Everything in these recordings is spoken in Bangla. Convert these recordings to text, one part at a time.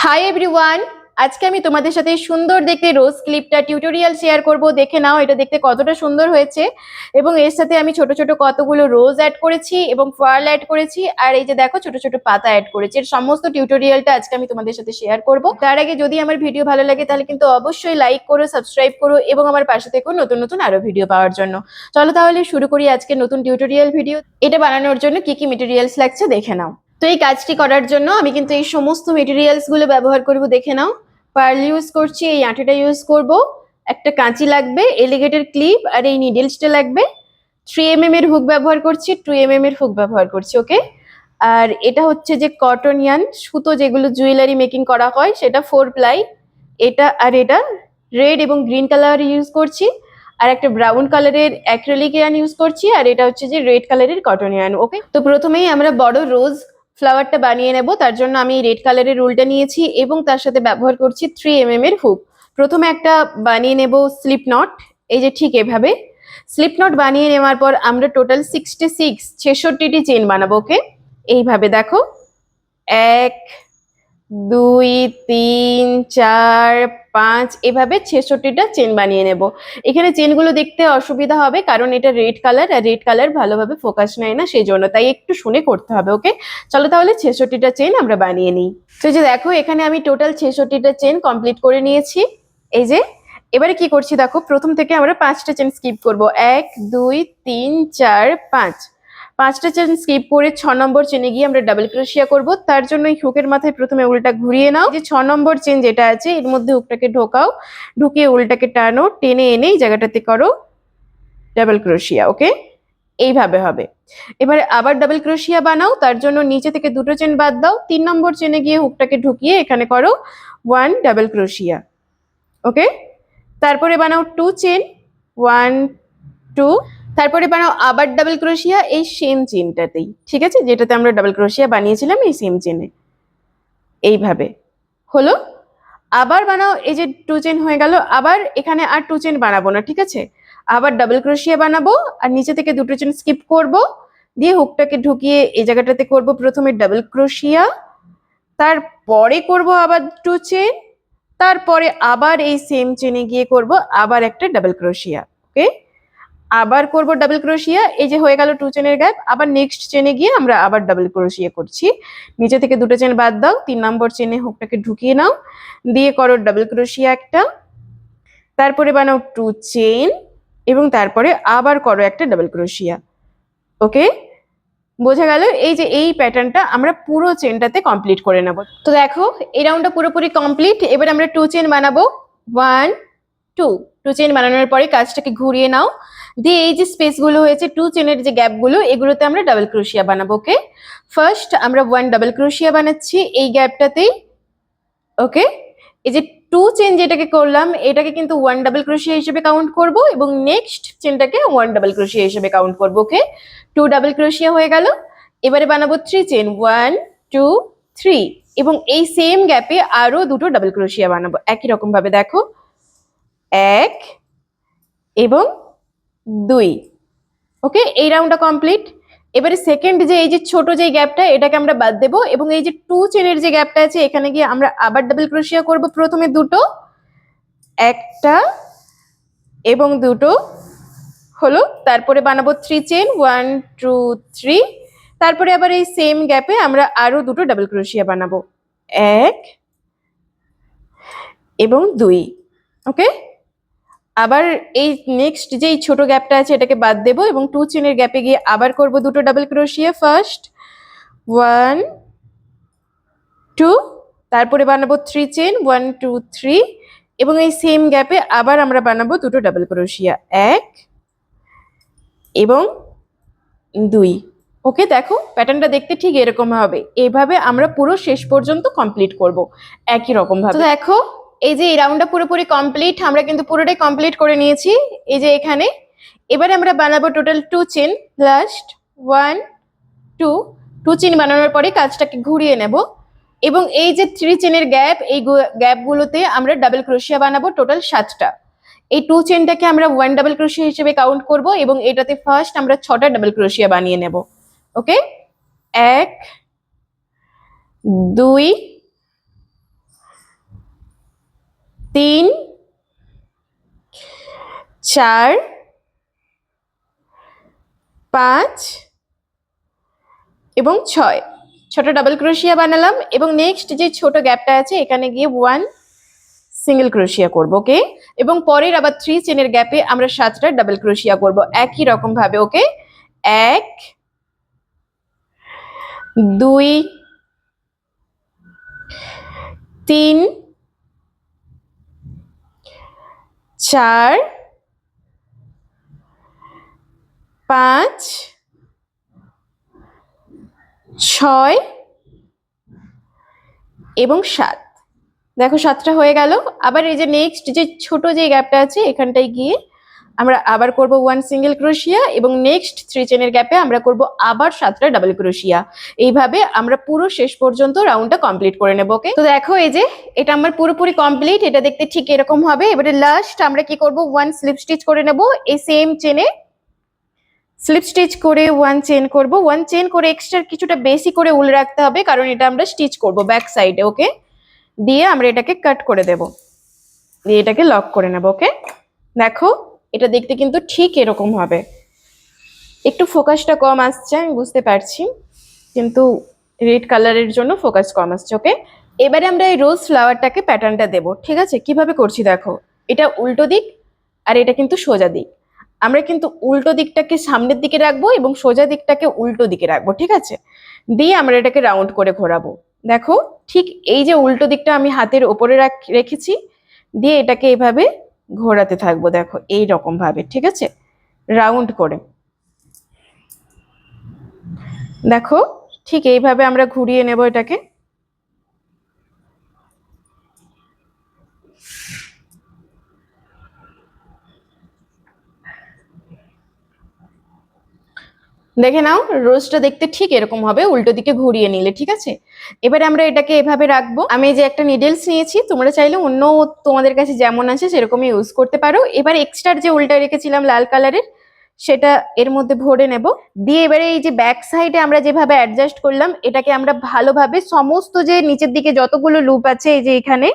হাই এভরিওয়ান, আজকে আমি তোমাদের সাথে সুন্দর দেখতে রোজ ক্লিপটা টিউটোরিয়াল শেয়ার করব। দেখে নাও এটা দেখতে কতটা সুন্দর হয়েছে। এবং এর সাথে আমি ছোট ছোট কতগুলো রোজ অ্যাড করেছি এবং পার্ল অ্যাড করেছি, আর এই যে দেখো ছোট ছোট পাতা অ্যাড করেছি। এর সমস্ত টিউটোরিয়ালটা আজকে আমি তোমাদের সাথে শেয়ার করব। তার আগে যদি আমার ভিডিও ভালো লাগে তাহলে কিন্তু অবশ্যই লাইক করো, সাবস্ক্রাইব করো এবং আমার পাশে থেকো নতুন নতুন আরো ভিডিও পাওয়ার জন্য। চলো তাহলে শুরু করি আজকে নতুন টিউটোরিয়াল ভিডিও। এটা বানানোর জন্য কি কি মেটেরিয়ালস লাগছে দেখে নাও। তো এই কাজটি করার জন্য আমি কিন্তু এই সমস্ত মেটেরিয়ালস গুলো ব্যবহার করব। দেখে নাও, পার্ল ইউজ করছি, এই আঁটিটা ইউজ করব, একটা কাঁচি লাগবে, এলিগেটর ক্লিপ আর এই নিডলসটা লাগবে, 3mm এর হুক ব্যবহার করছি, 2mm এর হুক ব্যবহার করছি। ওকে, আর এটা হচ্ছে যে কটন ইয়ান সুতো, যেগুলো জুয়েলারি মেকিং করা হয় সেটা 4 প্লাই। এটা আর এটা রেড এবং গ্রিন কালার ইউজ করছি, আর একটা ব্রাউন কালারের অ্যাক্রিলিক ইয়ান ইউজ করছি, আর এটা হচ্ছে যে রেড কালারের কটন ইয়ান। ওকে, তো প্রথমেই আমরা বড় রোজ ফ্লাওয়ারটা বানিয়ে নেব। তার জন্য আমি রেড কালারের রুলটা নিয়েছি এবং তার সাথে ব্যবহার করছি 3mm এর হুক। প্রথমে একটা বানিয়ে নেব স্লিপ নট, এই যে ঠিক এভাবে। স্লিপ নট বানিয়ে নেওয়ার পর আমরা টোটাল 66টি চেন বানাবো। ওকে, এইভাবে দেখো, 1 2 3 4 5, এভাবে 66টা চেন বানিয়ে নেব। এখানে চেনগুলো দেখতে অসুবিধা হবে কারণ এটা রেড কালার, আর রেড কালার ভালোভাবে ফোকাস নেয় না, সেই জন্য তাই একটু শুনে করতে হবে। ওকে, চলো তাহলে 66টা চেন আমরা বানিয়ে নিই। তো যে দেখো, এখানে আমি টোটাল 66টা চেন কমপ্লিট করে নিয়েছি। এই যে এবারে কি করছি দেখো, প্রথম থেকে আমরা 5টা চেন স্কিপ করব। 1 2 3 4 5, 5টা চেন স্কিপ করে 6 নম্বর চেনে গিয়ে আমরা ডাবল ক্রোশিয়া করব। তার জন্য এই হুকের মাথায় প্রথমে উল্টা ঘুরিয়ে নাও, যে 6 নম্বর চেন যেটা আছে এর মধ্যে হুকটাকে ঢোকাও, ঢুকিয়ে উল্টাকে টানো, টেনে এনে এই জায়গাটাতে করো ডাবল ক্রোশিয়া। ওকে, এইভাবে হবে। এবারে আবার ডাবল ক্রোশিয়া বানাও, তার জন্য নিচে থেকে 2টো চেন বাদ দাও, 3 নম্বর চেনে গিয়ে হুকটাকে ঢুকিয়ে এখানে করো 1 ডাবল ক্রোশিয়া। ওকে, তারপরে বানাও 2 চেন, 1 2, তারপরে বানাও আবার ডাবল ক্রোশিয়া এই সেম চেনটাতেই, ঠিক আছে, যেটাতে আমরা ডাবল ক্রোশিয়া বানিয়েছিলাম এই সেম চেনে। এইভাবে হলো। আবার বানাও, এই যে 2 চেন হয়ে গেল, আবার এখানে আর 2 চেন বানাবো না, ঠিক আছে, আবার ডাবল ক্রোশিয়া বানাবো আর নিচে থেকে 2টো চেন স্কিপ করব, দিয়ে হুকটাকে ঢুকিয়ে এই জায়গাটাতে করব প্রথমে ডাবল ক্রোশিয়া, তারপরে করব আবার 2 চেন, তারপরে আবার এই সেম চেনে গিয়ে করব আবার একটা ডাবল ক্রোশিয়া। ওকে, আবার করব ডাবল ক্রোশিয়া, এই যে হয়ে গেল 2 চেনের গ্যাপ, আবার নেক্সট চেনে গিয়ে আমরা আবার ডাবল ক্রোশিয়া করছি। নিচে থেকে 2টো চেন বাদ দাও, 3 নম্বর চেনে হুকটাকে ঢুকিয়ে নাও, দিয়ে করো ডাবল ক্রোশিয়া একটা, তারপরে বানাও 2 চেন এবং তারপরে আবার করো একটা ডাবল ক্রোশিয়া। ওকে, বোঝা গেল? এই যে এই প্যাটার্নটা আমরা পুরো চেনটাতে কমপ্লিট করে নেব। তো দেখো, এই রাউন্ডটা পুরোপুরি কমপ্লিট। এবার আমরা 2 চেন বানাবো, 1 2, 2 চেন বানানোর পরে কাজটাকে ঘুরিয়ে নাও, দিয়ে এই যে স্পেস গুলো হয়েছে 2 চেনের যে গ্যাপ গুলো, এগুলোতে আমরা ডাবল ক্রোশিয়া বানাবো। ওকে, ফার্স্ট আমরা 1 ডাবল ক্রোশিয়া বানাচ্ছি এই গ্যাপটাতেই। ওকে, এই যে 2 চেন যেটাকে করলাম এটাকে কিন্তু 1 ডাবল ক্রোশিয়া হিসেবে কাউন্ট করব এবং নেক্সট চেনটাকে 1 ডাবল ক্রোশিয়া হিসেবে কাউন্ট করব। ওকে, 2 ডাবল ক্রোশিয়া হয়ে গেল। এবারে বানাবো 3 চেন, 1 2 3, এবং এই সেম গ্যাপে আরো 2টো ডাবল ক্রোশিয়া বানাবো একই রকম ভাবে। দেখো, 1 এবং 2। ওকে, এই রাউন্ডটা কমপ্লিট। এবারে সেকেন্ড যে এই যে ছোট যে গ্যাপটা এটাকে আমরা বাদ দেব এবং এই যে 2 চেনের যে গ্যাপটা আছে এখানে গিয়ে আমরা আবার ডাবল ক্রোশিয়া করব। প্রথমে 2টো, একটা এবং 2টো হলো, তারপরে বানাবো 3 চেন, 1 2 3, তারপরে আবার এই সেম গ্যাপে আমরা আরো 2টো ডাবল ক্রোশিয়া বানাবো, 1 এবং 2। ওকে, আবার এই নেক্সট যেই ছোট গ্যাপটা আছে এটাকে বাদ দেব এবং 2 চেনের গ্যাপে গিয়ে আবার করব 2টো ডাবল ক্রোশিয়া, ফার্স্ট 1 2, তারপরে বানাবো 3 চেন, 1 2 3, এবং এই সেম গ্যাপে আবার আমরা বানাবো 2টো ডাবল ক্রোশিয়া, 1 এবং 2। ওকে, দেখো প্যাটার্নটা দেখতে ঠিক এরকম হবে। এইভাবে আমরা পুরো শেষ পর্যন্ত কমপ্লিট করব একই রকম ভাবে। তো দেখো, এই যে এই রাউন্ডটা পুরোপুরি কমপ্লিট, আমরা কিন্তু পুরোটাই কমপ্লিট করে নিয়েছি। এই যে এখানে এবারে আমরা বানাবো টোটাল 2 চেন, লাস্ট 1 2, 2 চেন বানানোর পরে কাজটাকে ঘুরিয়ে নেব এবং এই যে 3 চেনের গ্যাপ, এই গ্যাপগুলোতে আমরা ডাবল ক্রোশিয়া বানাবো টোটাল 7টা। এই 2 চেনটাকে আমরা 1 ডাবল ক্রোশিয়া হিসেবে কাউন্ট করব এবং এটাতে ফার্স্ট আমরা 6টা ডাবল ক্রোশিয়া বানিয়ে নেব। ওকে, 1 2 3 4 5 এবং 6 ছোট ডাবল ক্রোশিয়া বানালাম এবং নেক্সট যে ছোট গ্যাপটা আছে এখানে গিয়ে 1 সিঙ্গেল ক্রোশিয়া করব, ওকে। এবং পরের আবার 3 চেনের গ্যাপে আমরা 7টা ডাবল ক্রোশিয়া করব একই রকম ভাবে, ওকে। 1 2 3 4 5 6 এবং 7। দেখো 7টা হয়ে গেল। আবার এই যে নেক্সট যে ছোট যে গ্যাপটা আছে এখানটায় গিয়ে আমরা আবার করব 1 সিঙ্গেল ক্রোশিয়া এবং নেক্সট 3 চেনের গ্যাপে আমরা করব আবার 7টা ডাবল ক্রোশিয়া। এইভাবে আমরা পুরো শেষ পর্যন্ত রাউন্ডটা কমপ্লিট করে নেব, ওকে। তো দেখো এই যে এটা আমার পুরোপুরি কমপ্লিট, এটা দেখতে ঠিক এরকম হবে। এবারে লাস্ট আমরা কি করব, 1 স্লিপ স্টিচ করে নেব এই সেম চেনে। স্লিপ স্টিচ করে 1 চেন করব, 1 চেন করে এক্সট্রা কিছুটা বেশি করে উল রাখতে হবে কারণ এটা আমরা স্টিচ করব ব্যাক সাইডে, ওকে। দিয়ে আমরা এটাকে কাট করে দেব, দিয়ে এটাকে লক করে নেব, ওকে। দেখো এটা দেখতে কিন্তু ঠিক এরকম হবে। একটু ফোকাসটা কম আসছে আমি বুঝতে পারছি, কিন্তু রেড কালারের জন্য ফোকাস কম আসছে, ওকে। এবারে আমরা এই রোজ ফ্লাওয়ারটাকে প্যাটার্নটা দেব, ঠিক আছে। কিভাবে করছি দেখো, এটা উল্টো দিক আর এটা কিন্তু সোজা দিক। আমরা কিন্তু উল্টো দিকটাকে সামনের দিকে রাখবো এবং সোজা দিকটাকে উল্টো দিকে রাখবো, ঠিক আছে। দিয়ে আমরা এটাকে রাউন্ড করে ঘোরাবো। দেখো ঠিক এই যে উল্টো দিকটা আমি হাতের ওপরে রেখেছি, দিয়ে এটাকে এইভাবে ঘোরাতে থাকবো, দেখো এই রকম ভাবে, ঠিক আছে, রাউন্ড করে। দেখো ঠিক এইভাবে আমরা ঘুরিয়ে নেব এটাকে। দেখে নাও রোজটা দেখতে ঠিক এরকম হবে উল্টো দিকে ঘুরিয়ে নিলে, ঠিক আছে। এবারে আমরা এটাকে এভাবে রাখবো। আমি এই যে একটা নিডলস নিয়েছি, তোমরা চাইলে অন্য তোমাদের কাছে যেমন আছে সেরকমই ইউজ করতে পারো। এবার এক্সট্রা যে উলটা রেখেছিলাম লাল কালারের সেটা এর মধ্যে ভরে নেব। দিয়ে এবারে এই যে ব্যাক সাইডে আমরা যেভাবে অ্যাডজাস্ট করলাম এটাকে আমরা ভালোভাবে সমস্ত যে নিচের দিকে যতগুলো লুপ আছে এই যে এখানে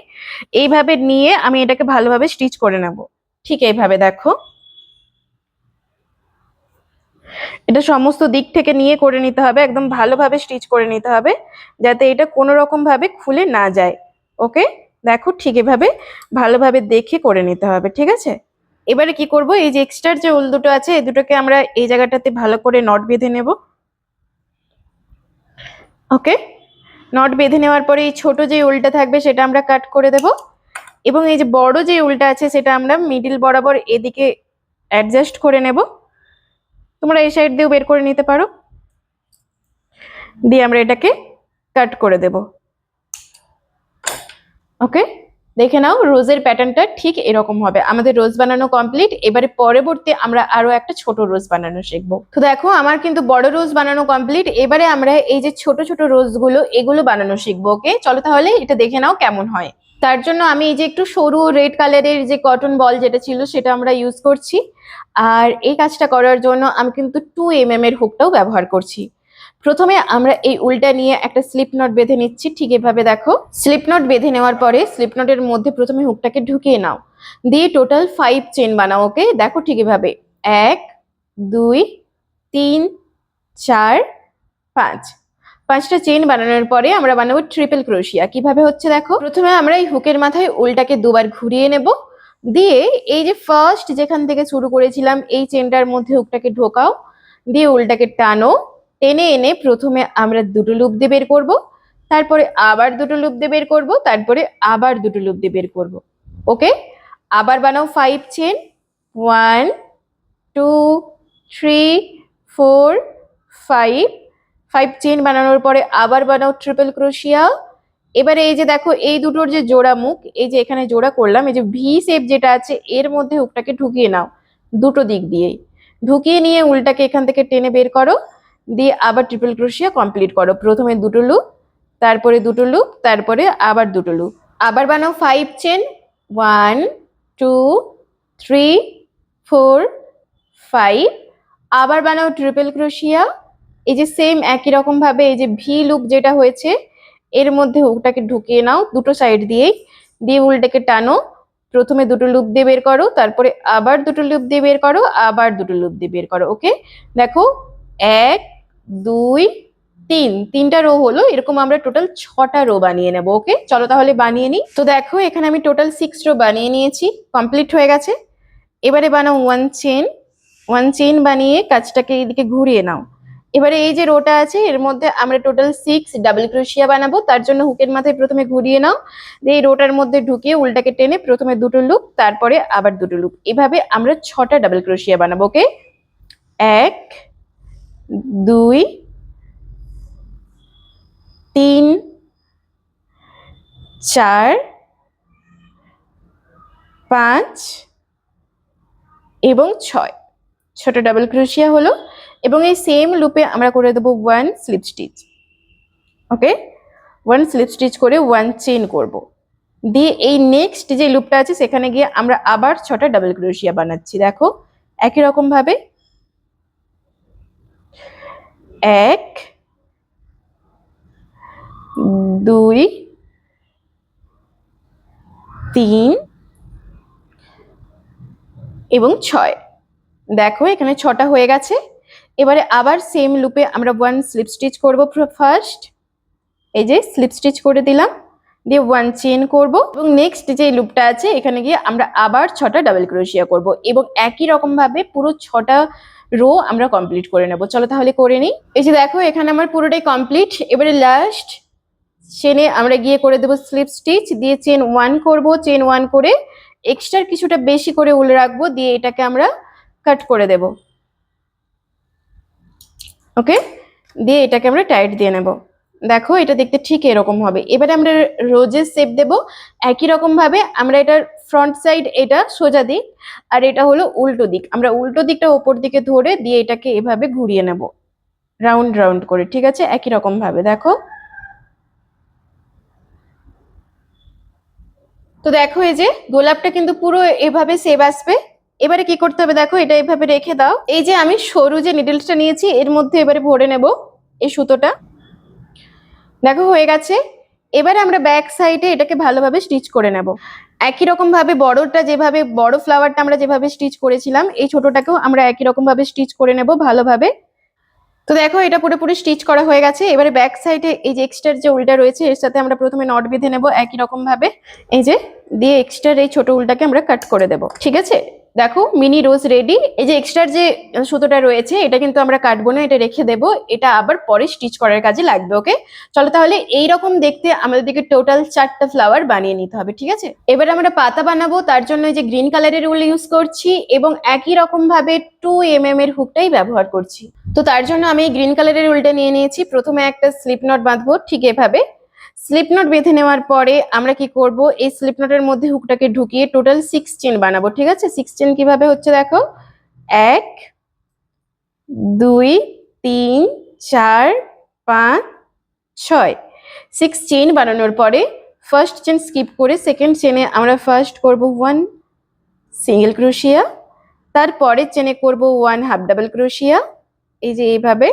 এইভাবে নিয়ে আমি এটাকে ভালোভাবে স্টিচ করে নেব, ঠিক এইভাবে। দেখো এটা সমস্ত দিক থেকে নিয়ে করে নিতে হবে, একদম ভালোভাবে স্টিচ করে নিতে হবে যাতে এটা কোনো রকম ভাবে খুলে না যায়, ওকে। দেখো ঠিক এভাবে ভালোভাবে দেখে করে নিতে হবে, ঠিক আছে। এবারে কি করব, এই যে এক্সট্রা যে উল দুটো আছে এই দুটোকে আমরা এই জায়গাটাতে ভালো করে নট বেঁধে নেব, ওকে। নট বেঁধে নেওয়ার পরে এই ছোট যে উলটা থাকবে সেটা আমরা কাট করে দেব এবং এই যে বড় যে উলটা আছে সেটা আমরা মিডিল বরাবর এদিকে অ্যাডজাস্ট করে নেব। তোমরা এই সাইড দিয়েও বের করে নিতে পারো। দিয়ে আমরা এটাকে কাট করে দেব, ওকে। দেখে নাও রোজের প্যাটার্নটা ঠিক এরকম হবে। আমাদের রোজ বানানো কমপ্লিট। এবারে পরবর্তী আমরা আরো একটা ছোট রোজ বানানো শিখবো। তো দেখো আমার কিন্তু বড় রোজ বানানো কমপ্লিট। এবারে আমরা এই যে ছোট ছোট রোজ গুলো এগুলো বানানো শিখবো, ওকে। চলো তাহলে এটা দেখে নাও কেমন হয়। তার জন্য আমি এই যে একটু সরু রেড কালারের যে কটন বল যেটা ছিল সেটা আমরা ইউজ করছি। আর এই কাজটা করার জন্য আমি কিন্তু 2 mm এর হুকটাও ব্যবহার করছি। প্রথমে আমরা এই উলটা নিয়ে একটা স্লিপ নট বেঁধে নিচ্ছি, ঠিক এভাবে। দেখো স্লিপ নট বেঁধে নেওয়ার পরে স্লিপ নটের মধ্যে প্রথমে হুকটাকে ঢুকিয়ে নাও, দিয়ে টোটাল 5 চেন বানাও, ওকে। দেখো ঠিক এভাবে 1 2 3 4 5 5টা চেন বানানোর পরে আমরা বানাবো ট্রিপল ক্রোশিয়া। কিভাবে হচ্ছে দেখো, প্রথমে আমরা এই হুকের মাথায় উলটাকে দুবার ঘুরিয়ে নেব, দিয়ে এই যে ফার্স্ট যেখান থেকে শুরু করেছিলাম এই চেনটার মধ্যে হুকটাকে ঢোকাও, দিয়ে উলটাকে টানো, টেনে এনে প্রথমে আমরা দুটো লুপ দিয়ে বের করব, তারপরে আবার দুটো লুপ দিয়ে বের করব, তারপরে আবার দুটো লুপ দিয়ে বের করব, ওকে। আবার বানাও 5 চেন, 1 2 3 4 5 5 চেন বানানোর পরে আবার বানাও ট্রিপল ক্রোশিয়া। এবারে এই যে দেখো এই দুটোর যে জোড়া মুখ, এই যে এখানে জোড়া করলাম, এই যে ভি শেপ যেটা আছে এর মধ্যে হুকটাকে ঢুকিয়ে নাও দুটো দিক দিয়েই। ঢুকিয়ে নিয়ে উলটাকে এখান থেকে টেনে বের করো, দিয়ে আবার ট্রিপল ক্রোশিয়া কমপ্লিট করো। প্রথমে দুটো লুপ, তারপরে দুটো লুপ, তারপরে আবার দুটো লুপ। আবার বানাও 5 চেন, 1 2 3 4 5। আবার বানাও ট্রিপল ক্রোশিয়া। এই যে সেম একই রকম ভাবে এই যে ভি লুপ যেটা হয়েছে এর মধ্যে হুকটাকে ঢুকিয়ে নাও দুটো সাইড দিয়েই, দিয়ে উলটাকে টানো, প্রথমে দুটো লুপ দিয়ে বের করো, তারপরে আবার দুটো লুপ দিয়ে বের করো, আবার দুটো লুপ দিয়ে বের করো। ওকে, দেখো 1 2 3, তিনটা রো হলো। এরকম আমরা টোটাল 6টা রো বানিয়ে নেবো। ওকে, চলো তাহলে বানিয়ে নিই। তো দেখো এখানে আমি টোটাল 6 রো বানিয়ে নিয়েছি, কমপ্লিট হয়ে গেছে। এবারে বানাও 1 চেন বানিয়ে কাজটাকে এদিকে ঘুরিয়ে নাও। এবারে এই যে রোটা আছে এর মধ্যে আমরা টোটাল 6 ডাবল ক্রোশিয়া বানাবো। তার জন্য হুকের মাথায় প্রথমে ঘুরিয়ে নাও, দিয়ে এই রোটার মধ্যে ঢুকিয়ে উল্টাকে টেনে প্রথমে দুটো লুপ, তারপরে আবার দুটো লুপ, এভাবে আমরা 6টা ডাবল ক্রোশিয়া বানাবো। ওকে, 1 2 3 4 5 এবং 6টা ডাবল ক্রোশিয়া হলো। এবং এই সেম লুপে আমরা করে দেবো 1 স্লিপ স্টিচ। ওকে, 1 স্লিপ স্টিচ করে 1 চেন করব, দিয়ে এই নেক্সট যে লুপটা আছে সেখানে গিয়ে আমরা আবার 6টা ডাবল ক্রোশিয়া বানাচ্ছি। দেখো একই রকম ভাবে 1 2 3 এবং 6। দেখো এখানে 6টা হয়ে গেছে। এবারে আবার সেম লুপে আমরা 1 স্লিপ স্টিচ করব। ফার্স্ট এই যে স্লিপ স্টিচ করে দিলাম, দিয়ে 1 চেন করব, এবং নেক্সট যে লুপটা আছে এখানে গিয়ে আমরা আবার 6টা ডাবল ক্রোশিয়া করব, এবং একই রকম ভাবে পুরো 6টা রো আমরা কমপ্লিট করে নেব। চলো তাহলে করে নিই। এই যে দেখো এখানে আমার পুরোটাই কমপ্লিট। এবারে লাস্ট চেনে আমরা গিয়ে করে দেবো স্লিপ স্টিচ, দিয়ে চেন 1 করব। চেন 1 করে এক্সট্রা কিছুটা বেশি করে উল রাখবো, দিয়ে এটাকে আমরা কাট করে দেব। ওকে, দিয়ে এটাকে আমরা টাইট দিয়ে নেব। দেখো এটা দেখতে ঠিক এরকম হবে। এবারে আমরা রোজের শেপ দেব। একই রকম ভাবে আমরা এটার ফ্রন্ট সাইড এটা সোজা দিক, আর এটা হলো উল্টো দিক। আমরা উল্টো দিকটা ওপর দিকে ধরে দিয়ে এটাকে এভাবে ঘুরিয়ে নেব রাউন্ড রাউন্ড করে। ঠিক আছে, একই রকম ভাবে দেখো। তো দেখো এই যে গোলাপটা কিন্তু পুরো এভাবে শেপ আসবে। এবারে কি করতে হবে, দেখো এটা এভাবে রেখে দাও। এই যে আমি সরু যে নিডলসটা নিয়েছি এর মধ্যে এবারে ভরে নেব এই সুতোটা। দেখো হয়ে গেছে। এবারে আমরা ব্যাক সাইডে এটাকে ভালোভাবে স্টিচ করে নেব। একই রকম ভাবে বড়টা যেভাবে, বড় ফ্লাওয়ারটা আমরা যেভাবে স্টিচ করেছিলাম, এই ছোটটাকেও আমরা একই রকম ভাবে স্টিচ করে নেব ভালোভাবে। তো দেখো এটা পুরোপুরি স্টিচ করা হয়ে গেছে। এবারে ব্যাক সাইডে এই যে এক্সট্রা যে উলটা রয়েছে এর সাথে আমরা প্রথমে নট বেঁধে নেব একই রকম ভাবে। এই যে দিয়ে এক্সট্রা এই ছোট উলটাকে আমরা কাট করে দেব। ঠিক আছে, দেখো মিনি রোজ রেডি। এই যে এক্সট্রা যে সুতোটা রয়েছে এটা কিন্তু আমরা কাটবো না, এটা রেখে দেব, এটা আবার পরে স্টিচ করার কাজে লাগবে। ওকে, চলো তাহলে এইরকম দেখতে আমাদেরকে টোটাল 4টা ফ্লাওয়ার বানিয়ে নিতে হবে। ঠিক আছে, এবার আমরা পাতা বানাবো। তার জন্য এই যে গ্রিন কালারের উল ইউজ করছি, এবং একই রকম ভাবে 2 mm এর হুকটাই ব্যবহার করছি। তো তার জন্য আমি গ্রিন কালারের উলটা নিয়ে নিয়েছি। প্রথমে একটা স্লিপ নট বাঁধবো ঠিক এভাবে। স্লিপ নট বেঁধে নেওয়ার পরে আমরা কি করব, এই স্লিপ নটের মধ্যে হুকটাকে ঢুকিয়ে টোটাল 6 চেন বানাবো। ঠিক আছে, 6 চেন কিভাবে হচ্ছে দেখো, 1 2 3 4 5 6। 6 চেন বানানোর পরে ফার্স্ট চেন স্কিপ করে সেকেন্ড চেনে আমরা ফার্স্ট করব 1 সিঙ্গেল ক্রোশিয়া, তারপরের চেনে করব 1 হাফ ডাবল ক্রোশিয়া, এই যে এইভাবে।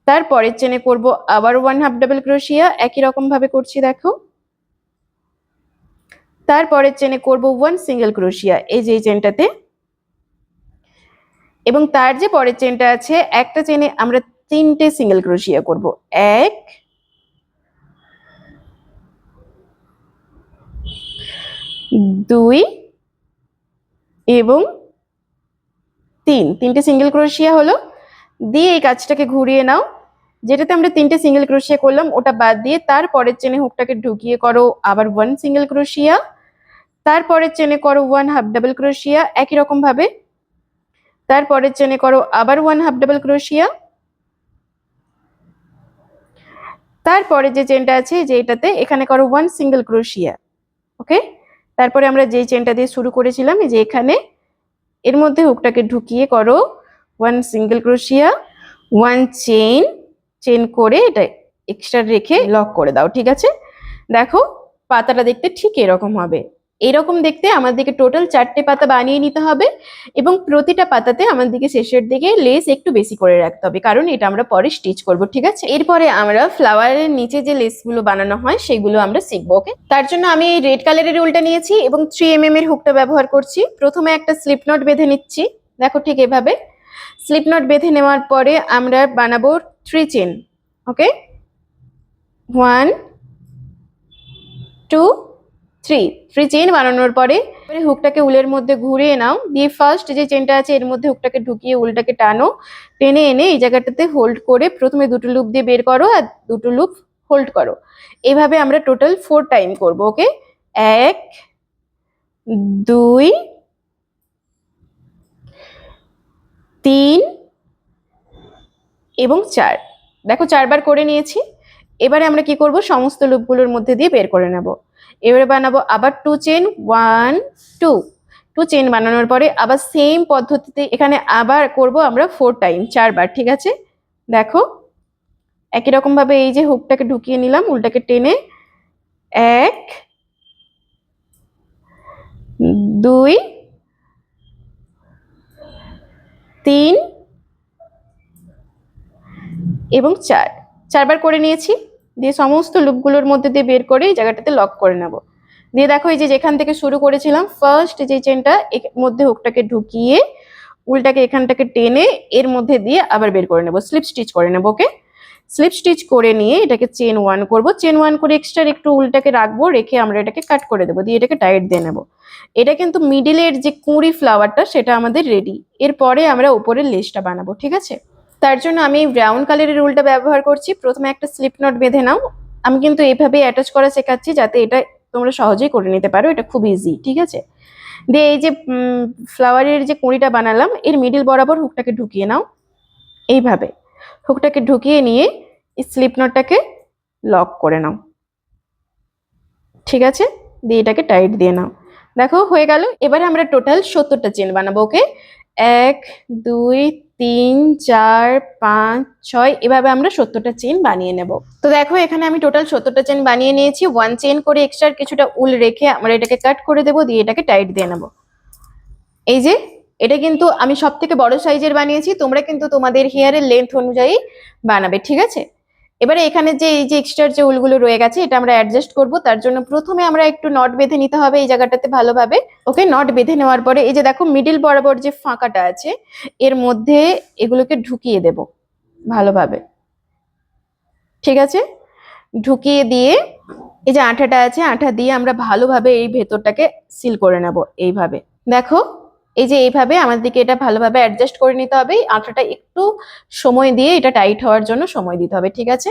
তারপরের চেনে করব আবার 1 হাফ ডাবল ক্রোশিয়া, একই রকম ভাবে করছি দেখো। তারপরের চেনে করব 1 সিঙ্গেল ক্রোশিয়া, এই যে এই চেনটাতে। এবং তার যে পরের চেনটা আছে একটা চেনে আমরা 3টে সিঙ্গেল ক্রোশিয়া করব, 1 2 এবং 3, 3টে সিঙ্গেল ক্রোশিয়া হলো। দিয়ে এই কাজটাকে ঘুরিয়ে নাও। যেটাতে আমরা 3টে সিঙ্গেল ক্রোশিয়া করলাম ওটা বাদ দিয়ে তারপরের চেনে হুকটাকে ঢুকিয়ে করো আবার 1 সিঙ্গেল ক্রোশিয়া, তারপরের চেনে করো 1 হাফ ডাবল ক্রোশিয়া একই রকম ভাবে, তারপরের চেনে করো আবার 1 হাফ ডাবল ক্রোশিয়া, তারপরে যে চেনটা আছে যে এটাতে এখানে করো 1 সিঙ্গেল ক্রোশিয়া। ওকে, তারপরে আমরা যে চেনটা দিয়ে শুরু করেছিলাম এই যে এখানে এর মধ্যে হুকটাকে ঢুকিয়ে করো 1 সিঙ্গেল ক্রোশিয়া, 1 চেন করে এটা এক্সট্রা রেখে লক করে দাও। ঠিক আছে, দেখো পাতাটা দেখতে ঠিক এরকম হবে। এইরকম দেখতে আমাদেরকে টোটাল 4টে পাতা বানিয়ে নিতে হবে এবং প্রতিটা পাতাতে আমাদেরকে শেষের দিকে লেস একটু বেশি করে রাখতে হবে, কারণ এটা আমরা পরে স্টিচ করব, ঠিক আছে। এরপরে আমরা ফ্লাওয়ারের নিচে যে লেসগুলো বানানো হয় সেগুলো আমরা শিখবো, ওকে। তার জন্য আমি এই রেড কালারের উলটা নিয়েছি এবং 3mm এর হুকটা ব্যবহার করছি। প্রথমে একটা স্লিপ নট বেঁধে নিচ্ছি, দেখো ঠিক এভাবে। স্লিপ নট বেঁধে নেওয়ার পরে আমরা বানাবো 3 চেন, ওকে। 1 2 3 চেন বানানোর পরে হুকটাকে উলের মধ্যে ঘুরিয়ে নাও, দিয়ে ফার্স্ট যে চেনটা আছে এর মধ্যে হুকটাকে ঢুকিয়ে উলটাকে টানো, টেনে এনে এই জায়গাটাতে হোল্ড করে প্রথমে 2টো লুপ দিয়ে বের করো আর 2টো লুপ হোল্ড করো। এইভাবে আমরা টোটাল 4 টাইম করব, ওকে। 1 2 3 এবং 4। দেখো 4বার করে নিয়েছি। এবারে আমরা কি করব, সমস্ত লুপগুলোর মধ্যে দিয়ে বের করে নেব। এবারে বানাবো আবার 2 চেন, 1 2 চেন বানানোর পরে আবার সেম পদ্ধতিতে এখানে আবার করব আমরা 4 টাইম, 4বার, ঠিক আছে। দেখো একই রকম ভাবে এই যে হুকটাকে ঢুকিয়ে নিলাম, উল্টাকে টেনে 1 2 3 এবং 4বার করে নিয়েছি। দিয়ে সমস্ত লুপগুলোর মধ্যে দিয়ে বের করে এই জায়গাটাতে লক করে নেব। দিয়ে দেখো এই যে যেখান থেকে শুরু করেছিলাম ফার্স্ট যে চেনটা, এর মধ্যে হুকটাকে ঢুকিয়ে উলটাকে এখানটাকে টেনে এর মধ্যে দিয়ে আবার বের করে নেব, স্লিপ স্টিচ করে নেব, ওকে। স্লিপ স্টিচ করে নিয়ে এটাকে চেন 1 করব। চেন 1 করে এক্সট্রা একটু উলটাকে রাখবো, রেখে আমরা এটাকে কাট করে দেবো, দিয়ে এটাকে টাইট দিয়ে নেব। এটা কিন্তু মিডিলের যে কুঁড়ি ফ্লাওয়ারটা সেটা আমাদের রেডি। এরপরে আমরা উপরের লেসটা বানাবো, ঠিক আছে। তার জন্য আমি ব্রাউন কালারের উলটা ব্যবহার করছি। প্রথমে একটা স্লিপ নট বেঁধে নাও। আমি কিন্তু এইভাবে অ্যাটাচ করা শেখাচ্ছি যাতে এটা তোমরা সহজেই করে নিতে পারো, এটা খুব ইজি, ঠিক আছে। দিয়ে এই যে ফ্লাওয়ারের যে কুঁড়িটা বানালাম এর মিডিল বরাবর হুকটাকে ঢুকিয়ে নাও, এইভাবে হুকটাকে ঢুকিয়ে নিয়ে স্লিপ নটটাকে লক করে নাও, ঠিক আছে। দিয়ে এটাকে টাইট দিয়ে নাও, দেখো হয়ে গেল। এবারে আমরা টোটাল 70টা চেন বানাবো, ওকে। 1 2 3 4 5 6 এভাবে আমরা 70টা চেন বানিয়ে নেব। তো দেখো এখানে আমি টোটাল 70টা চেন বানিয়ে নিয়েছি। 1 চেন করে এক্সট্রা কিছুটা উল রেখে আমরা এটাকে কাট করে দেবো, দিয়ে এটাকে টাইট দিয়ে নেব। এই যে এটা কিন্তু আমি সব থেকে বড় সাইজের বানিয়েছি, তোমরা কিন্তু তোমাদের হেয়ারের লেন্থ অনুযায়ী বানাবে, ঠিক আছে। এবারে এখানে যে এই যে এক্সট্রা যে উলগুলো রয়ে গেছে এটা আমরা অ্যাডজাস্ট করব। তার জন্য প্রথমে আমরা একটু নট বেঁধে নিতে হবে এই জায়গাটাতে ভালোভাবে, ওকে। নট বেঁধে নেওয়ার পরে এই যে দেখো মিডিল বরাবর যে ফাঁকাটা আছে এর মধ্যে এগুলোকে ঢুকিয়ে দেব ভালোভাবে, ঠিক আছে। ঢুকিয়ে দিয়ে এই যে আঠাটা আছে আঠা দিয়ে আমরা ভালোভাবে এই ভেতরটাকে সিল করে নেব, এইভাবে। দেখো এই যে এইভাবে আমাদেরকে এটা ভালোভাবে অ্যাডজাস্ট করে নিতে হবে। আঠাটা একটু সময় দিয়ে এটা টাইট হওয়ার জন্য সময় দিতে হবে, ঠিক আছে।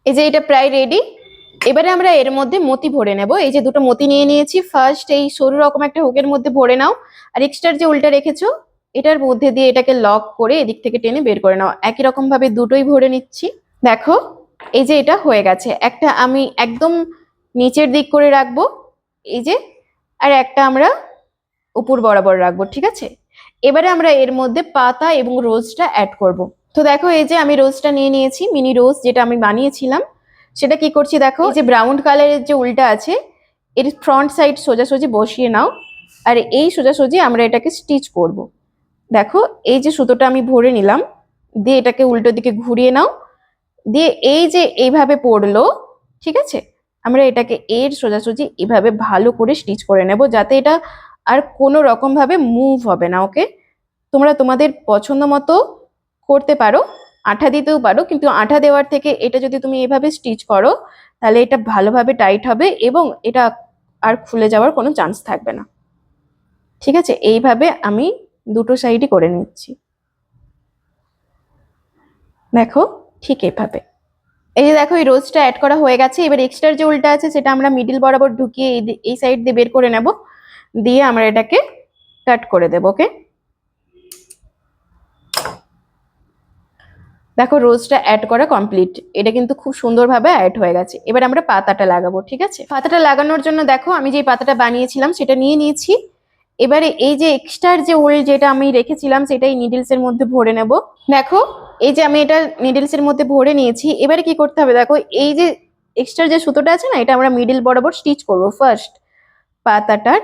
এই যে এটা প্রায় রেডি। এবারে আমরা এর মধ্যে মতি ভরে নেব। এই যে দুটো মতি নিয়ে নিয়েছি। ফার্স্ট এই সরু রকম একটা হুকের মধ্যে ভরে নাও, আর এক্সট্রা যে উল্টা রেখেছো এটার মধ্যে দিয়ে এটাকে লক করে এদিক থেকে টেনে বের করে নাও। একই রকম ভাবে দুটোই ভরে নিচ্ছি। দেখো এই যে এটা হয়ে গেছে। একটা আমি একদম নিচের দিক করে রাখবো এই যে, আর একটা আমরা উপর বরাবর রাখবো, ঠিক আছে। এবারে আমরা এর মধ্যে পাতা এবং রোজটা অ্যাড করব। তো দেখো এই যে আমি রোজটা নিয়ে নিয়েছি, মিনি রোজ যেটা আমি বানিয়েছিলাম। সেটা কি করছি দেখো, এই যে ব্রাউন কালারের যে উলটা আছে এর ফ্রন্ট সাইড সোজাসুজি বসিয়ে নাও, আর এই সোজাসুজি আমরা এটাকে স্টিচ করব। দেখো এই যে সুতোটা আমি ভরে নিলাম, দিয়ে এটাকে উল্টো দিকে ঘুরিয়ে নাও, দিয়ে এই যে এইভাবে পড়লো, ঠিক আছে। আমরা এটাকে এর সোজাসুজি এভাবে ভালো করে স্টিচ করে নেব যাতে এটা আর কোনো রকম ভাবে মুভ হবে না, ওকে। তোমরা তোমাদের পছন্দ মতো করতে পারো, আঠা দিতেও পারো, কিন্তু আঠা দেওয়ার থেকে এটা যদি তুমি এভাবে স্টিচ করো তাহলে এটা ভালোভাবে টাইট হবে এবং এটা আর খুলে যাওয়ার কোনো চান্স থাকবে না, ঠিক আছে। এইভাবে আমি দুটো সাইডই করে নিচ্ছি, দেখো ঠিক এইভাবে। এই যে দেখো এই রোজটা অ্যাড করা হয়ে গেছে। এবার এক্সট্রা যে উলটা আছে সেটা আমরা মিডিল বরাবর ঢুকিয়ে এই সাইড দিয়ে বের করে নেব, দিয়ে আমরা এটাকে কাট করে দেব, ওকে। দেখো রোজটা অ্যাড করা কমপ্লিট। এটা কিন্তু খুব সুন্দরভাবে অ্যাড হয়ে গেছে। এবার আমরা পাতাটা লাগাবো, ঠিক আছে। পাতাটা লাগানোর জন্য দেখো আমি যে পাতাটা বানিয়েছিলাম সেটা নিয়ে নিয়েছি। এবারে এই যে এক্সট্রা যে উল যেটা আমি রেখেছিলাম সেটাই নিডলস এর মধ্যে ভরে নেব। দেখো এই যে আমি এটা নিডলস এর মধ্যে ভরে নিয়েছি। এবারে কি করতে হবে দেখো, এই যে এক্সট্রা যে সুতোটা আছে না এটা আমরা মিডল বরাবর স্টিচ করব ফার্স্ট পাতাটার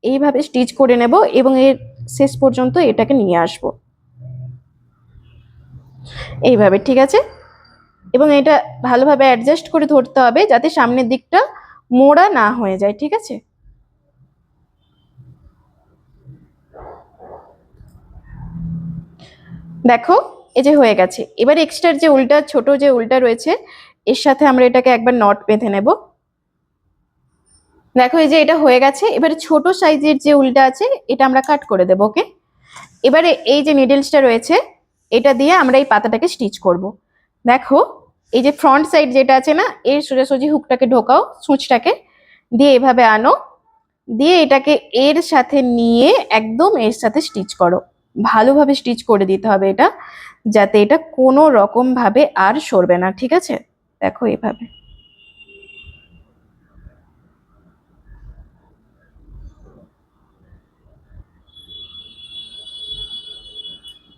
এইভাবে স্টিচ করে নেব এবং এর শেষ পর্যন্ত এটাকে নিয়ে আসব এইভাবে, ঠিক আছে। এবং এটা ভালোভাবে অ্যাডজাস্ট করে ধরতে হবে যাতে সামনের দিকটা মোড়া না হয়ে যায়, ঠিক আছে। দেখো এই যে হয়ে গেছে। এবার এক্সট্রার যে উল্টা ছোট যে উল্টা রয়েছে এর সাথে আমরা এটাকে একবার নট বেঁধে নেব। দেখো এই যে এটা হয়ে গেছে। এবারে ছোট সাইজের যে উল্টা আছে এটা আমরা কাট করে দেবো, ওকে। এবারে এই যে নিডলসটা রয়েছে এটা দিয়ে আমরা এই পাতাটাকে স্টিচ করব। দেখো এই যে ফ্রন্ট সাইড যেটা আছে না, এর সোজাসুজি হুকটাকে ঢোকাও, সূচটাকে দিয়ে এভাবে আনো, দিয়ে এটাকে এর সাথে নিয়ে একদম এর সাথে স্টিচ করো। ভালোভাবে স্টিচ করে দিতে হবে এটা, যাতে এটা কোনো রকম ভাবে আর সরবে না, ঠিক আছে। দেখো এভাবে।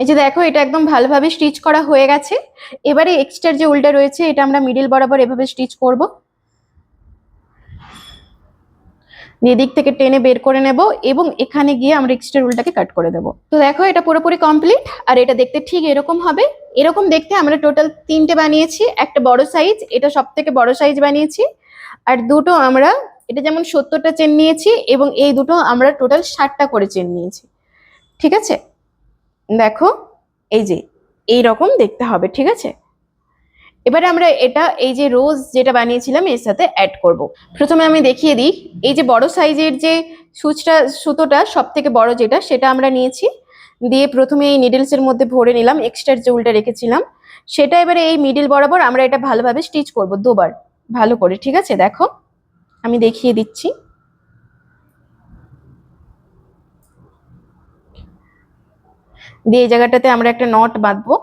এই যে দেখো এটা একদম ভালোভাবে স্টিচ করা হয়ে গেছে। এবারে এক্সট্রা যে উল্টা রয়েছে এটা আমরা মিডিল বরাবর এভাবে স্টিচ করব, এদিক থেকে টেনে বের করে নেব এবং এখানে গিয়ে আমরা এক্সট্রা উলটাকে কাট করে দেব। তো দেখো এটা পুরোপুরি কমপ্লিট। আর এটা দেখতে ঠিক এরকম হবে। এরকম দেখতে আমরা টোটাল 3টে বানিয়েছি। একটা বড় সাইজ, এটা সব থেকে বড় সাইজ বানিয়েছি। আর দুটো আমরা, এটা যেমন 70টা চেন নিয়েছি এবং এই দুটো আমরা টোটাল 60টা করে চেন নিয়েছি, ঠিক আছে। দেখো এই যে এইরকম দেখতে হবে, ঠিক আছে। এবারে আমরা এটা এই যে রোজ যেটা বানিয়েছিলাম এর সাথে অ্যাড করব। প্রথমে আমি দেখিয়ে দিই, এই যে বড় সাইজের যে সুতোটা সব থেকে বড় যেটা, সেটা আমরা নিয়েছি। দিয়ে প্রথমে এই নিডলস এর মধ্যে ভরে নিলাম এক্সট্রা যে উলটা রেখেছিলাম সেটা। এবারে এই মিডিল বরাবর আমরা এটা ভালোভাবে স্টিচ করব দুবার ভালো করে, ঠিক আছে। দেখো আমি দেখিয়ে দিচ্ছি। দিয়ে এই জায়গাটাতে আমরা একটা নট বাঁধবো।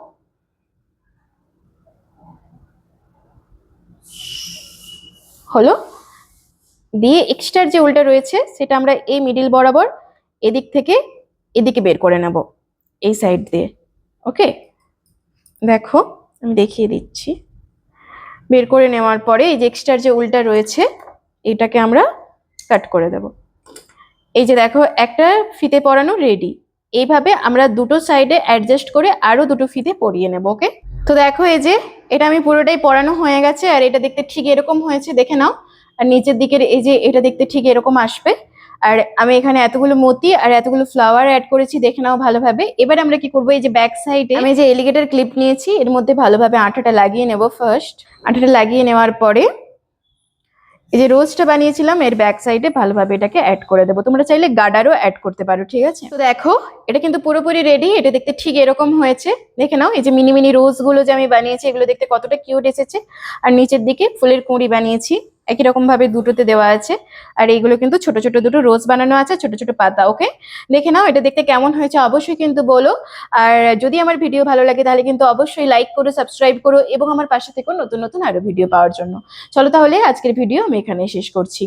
হলো। দিয়ে এক্সট্রার যে উলটা রয়েছে সেটা আমরা এই মিডিল বরাবর এদিক থেকে এদিকে বের করে নেব এই সাইড দিয়ে, ওকে। দেখো আমি দেখিয়ে দিচ্ছি। বের করে নেওয়ার পরে এই যে এক্সট্রার যে উলটা রয়েছে এটাকে আমরা কাট করে দেব। এই যে দেখো একটা ফিতে পরানো রেডি। এইভাবে আমরা দুটো সাইডে অ্যাডজাস্ট করে আরো দুটো ফিতে পরিয়ে নেব, ওকে। তো দেখো এই যে এটা আমি পুরোটাই পরানো হয়ে গেছে আর এটা দেখতে ঠিক এরকম হয়েছে, দেখে নাও। আর নিচের দিকের এই যে এটা দেখতে ঠিক এরকম আসবে। আর আমি এখানে এতগুলো মতি আর এতগুলো ফ্লাওয়ার অ্যাড করেছি, দেখে নাও ভালোভাবে। এবার আমরা কি করবো, এই যে ব্যাক সাইডে আমি যে এলিগেটর ক্লিপ নিয়েছি এর মধ্যে ভালোভাবে আঠাটা লাগিয়ে নেব। ফার্স্ট আঠাটা লাগিয়ে নেওয়ার পরে এই যে রোজটা বানিয়েছিলাম এর ব্যাক সাইডে ভালোভাবে এটাকে অ্যাড করে দেবো। তোমরা চাইলে গার্ডারও অ্যাড করতে পারো, ঠিক আছে। তো দেখো এটা কিন্তু পুরোপুরি রেডি। এটা দেখতে ঠিক এরকম হয়েছে, দেখে নাও। এই যে মিনি মিনি রোজ গুলো যে আমি বানিয়েছি এগুলো দেখতে কতটা কিউট এসেছে। আর নিচের দিকে ফুলের কুঁড়ি বানিয়েছি, একই রকম ভাবে দুটোতে দেওয়া আছে। আর এইগুলো কিন্তু ছোট ছোট দুটো রোজ বানানো আছে, ছোট ছোট পাতা, ওকে। দেখে নাও এটা দেখতে কেমন হয়েছে অবশ্যই কিন্তু বলো। আর যদি আমার ভিডিও ভালো লাগে তাহলে কিন্তু অবশ্যই লাইক করো, সাবস্ক্রাইব করো এবং আমার পাশে থেকো নতুন নতুন আরো ভিডিও পাওয়ার জন্য। চলো তাহলে আজকের ভিডিও আমি এখানে শেষ করছি।